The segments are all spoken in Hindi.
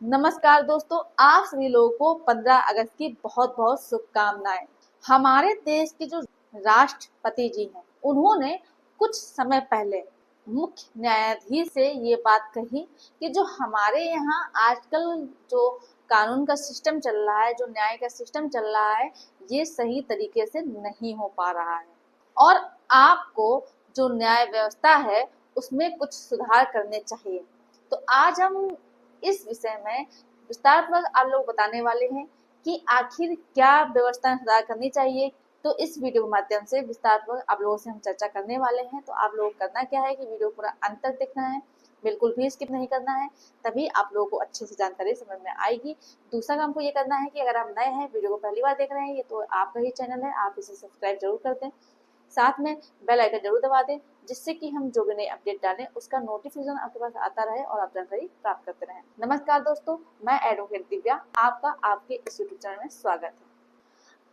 नमस्कार दोस्तों, आप सभी लोगों को 15 अगस्त की बहुत बहुत शुभकामनाएं। हमारे देश के जो राष्ट्रपति जी हैं, उन्होंने कुछ समय पहले मुख्य न्यायाधीश से ये बात कही कि जो हमारे यहाँ आजकल जो कानून का सिस्टम चल रहा है, जो न्याय का सिस्टम चल रहा है, ये सही तरीके से नहीं हो पा रहा है और आपको जो न्याय व्यवस्था है उसमें कुछ सुधार करने चाहिए। तो आज हम इस विषय में विस्तारपूर्वक आप लोग बताने वाले हैं कि आखिर क्या व्यवस्था में सुधार करनी चाहिए। तो इस वीडियो के माध्यम से विस्तारपूर्वक आप लोगों से हम चर्चा करने वाले हैं। तो आप लोगों को करना क्या है कि वीडियो पूरा अंत तक देखना है, बिल्कुल भी स्किप नहीं करना है, तभी आप लोगों को अच्छे से जानकारी समझ में आएगी। दूसरा काम को ये करना है कि अगर आप नए हैं, वीडियो को पहली बार देख रहे हैं, ये तो आपका ही चैनल है, आप इसे सब्सक्राइब जरूर कर दें, साथ में बेल आइकन जरूर दबा दें, जिससे कि हम जो भी नए अपडेट डालें उसका नोटिफिकेशन आपके पास आता रहे और आप जानकारी प्राप्त करते रहें। नमस्कार दोस्तों, मैं एडवोकेट दिव्या, आपका आपके इस यूट्यूब चैनल में स्वागत है।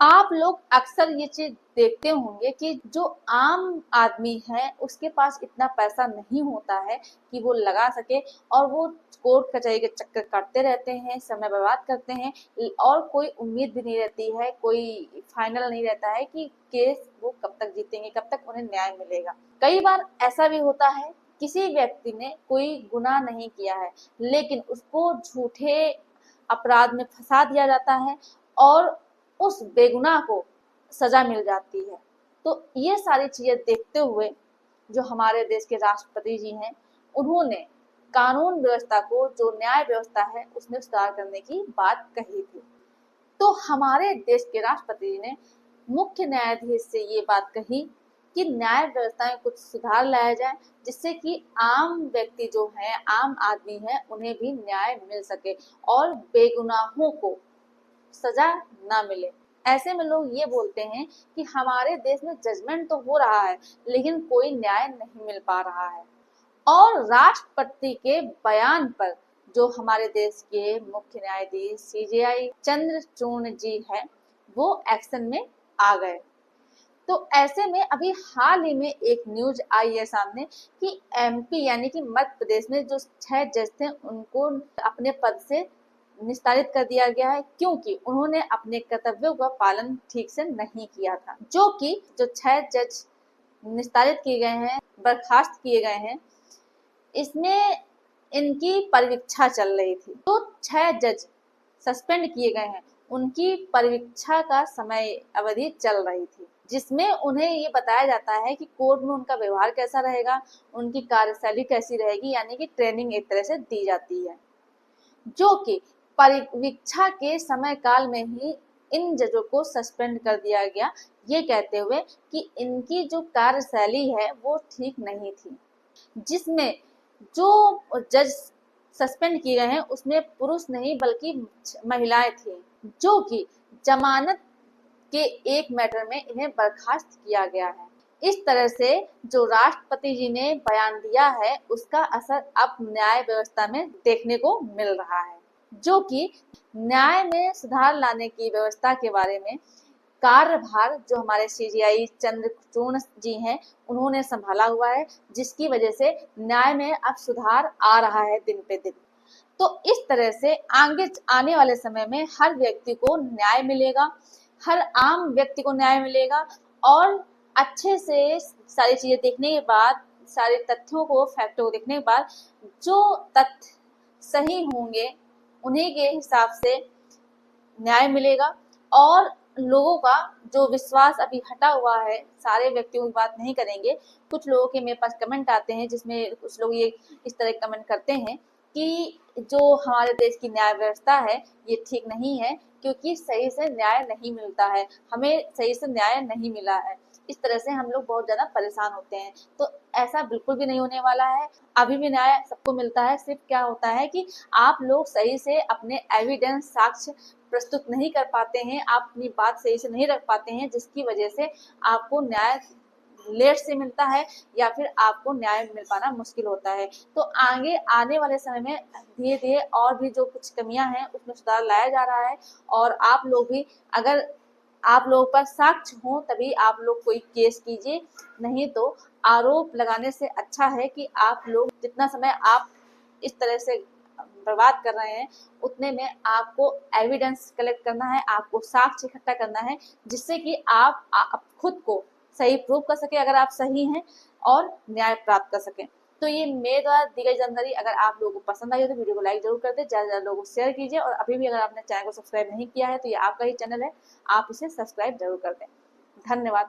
आप लोग अक्सर ये चीज देखते होंगे कि जो आम आदमी है उसके पास इतना पैसा नहीं होता है कि वो लगा सके और वो कोर्ट कचहरी के चक्कर काटते रहते हैं, समय बर्बाद करते हैं और कोई उम्मीद भी नहीं रहती है, कोई फाइनल नहीं रहता है कि केस वो कब तक जीतेंगे, कब तक उन्हें न्याय मिलेगा। कई बार ऐसा भी होता है किसी व्यक्ति ने कोई गुनाह नहीं किया है लेकिन उसको झूठे अपराध में फंसा दिया जाता है और उस बेगुनाह को सजा मिल जाती है। तो ये सारी चीजें देखते हुए जो हमारे देश के राष्ट्रपति जी हैं, उन्होंने कानून व्यवस्था को, जो न्याय व्यवस्था है, उसमें सुधार करने की बात कही थी। तो हमारे देश के राष्ट्रपति जी ने मुख्य न्यायाधीश से ये बात कही कि न्याय व्यवस्था में कुछ सुधार लाया जाए, जिससे कि आम व्यक्ति जो है, आम आदमी है, उन्हें भी न्याय मिल सके और बेगुनाहों को सजा ना मिले। ऐसे में लोग ये बोलते हैं कि हमारे देश में जजमेंट तो हो रहा है लेकिन कोई न्याय नहीं मिल पा रहा है। और राष्ट्रपति के बयान पर जो हमारे देश के मुख्य न्यायाधीश सीजेआई चंद्रचूड़ जी है, वो एक्शन में आ गए। तो ऐसे में अभी हाल ही में एक न्यूज आई है सामने कि एमपी यानी कि मध्य प्रदेश में जो 6 जज थे उनको अपने पद से निस्तारित कर दिया गया है, क्योंकि उन्होंने अपने कर्तव्यों का पालन ठीक से नहीं किया था। जो कि जो 6 जज निस्तारित किए गए हैं, बर्खास्त किए गए हैं, इसमें इनकी परिवीक्षा चल रही थी। तो 6 जज सस्पेंड किए गए हैं, उनकी परिवीक्षा का समय अवधि चल रही थी, जिसमें उन्हें ये बताया जाता है कि कोर्ट में उनका व्यवहार कैसा रहेगा, उनकी कार्यशैली कैसी रहेगी, यानी कि ट्रेनिंग एक तरह से दी जाती है। जो कि परिवीक्षा के समय काल में ही इन जजों को सस्पेंड कर दिया गया, ये कहते हुए कि इनकी जो कार्यशैली है वो ठीक नहीं थी। जिसमें जो जज सस्पेंड किए गए हैं उसमें पुरुष नहीं बल्कि महिलाएं थी, जो कि जमानत के एक मैटर में इन्हें बर्खास्त किया गया है। इस तरह से जो राष्ट्रपति जी ने बयान दिया है उसका असर अब न्याय व्यवस्था में देखने को मिल रहा है, जो कि न्याय में सुधार लाने की व्यवस्था के बारे में कार्यभार जो हमारे सीजेआई चंद्रचूड़ जी हैं उन्होंने संभाला हुआ है, जिसकी वजह से न्याय में अब सुधार आ रहा है दिन पे दिन। तो इस तरह से आगे आने वाले समय में हर व्यक्ति को न्याय मिलेगा, हर आम व्यक्ति को न्याय मिलेगा और अच्छे से सारी चीजें देखने के बाद, सारे तथ्यों को, फैक्टों को देखने के बाद जो तथ्य सही होंगे उन्हीं के हिसाब से न्याय मिलेगा और लोगों का जो विश्वास अभी हटा हुआ है, सारे व्यक्तियों की बात नहीं करेंगे, कुछ लोगों के मेरे पास कमेंट आते हैं जिसमें कुछ लोग ये इस तरह कमेंट करते हैं कि जो हमारे देश की न्याय व्यवस्था है ये ठीक नहीं है, क्योंकि सही से न्याय नहीं मिलता है, हमें सही से न्याय नहीं मिला है। इस तरह से हम लोग बहुत ज्यादा परेशान होते हैं। तो ऐसा बिल्कुल भी नहीं होने वाला है, अभी भी न्याय सबको मिलता है। सिर्फ क्या होता है कि आप लोग सही से अपने एविडेंस, साक्ष्य प्रस्तुत नहीं कर पाते हैं, आप अपनी बात सही से नहीं रख पाते हैं, जिसकी वजह से आपको न्याय लेट से मिलता है या फिर आपको न्याय मिल पाना मुश्किल होता है। तो आगे आने वाले समय में धीरे धीरे और भी जो कुछ कमियां हैं उसमें सुधार लाया जा रहा है और आप लोग भी, अगर आप लोगों पर साक्ष्य हो तभी आप लोग कोई केस कीजिए, नहीं तो आरोप लगाने से अच्छा है कि आप लोग जितना समय आप इस तरह से बर्बाद कर रहे हैं, उतने में आपको एविडेंस कलेक्ट करना है, आपको साक्ष्य इकट्ठा करना है, जिससे कि आप खुद को सही प्रूव कर सके अगर आप सही हैं, और न्याय प्राप्त कर सकें। तो ये मेरे द्वारा दी गई जानकारी अगर आप लोगों को पसंद आई हो तो वीडियो को लाइक जरूर कर दें, ज़्यादा से ज़्यादा लोगों को शेयर कीजिए, और अभी भी अगर आपने चैनल को सब्सक्राइब नहीं किया है तो ये आपका ही चैनल है, आप इसे सब्सक्राइब जरूर कर दें। धन्यवाद।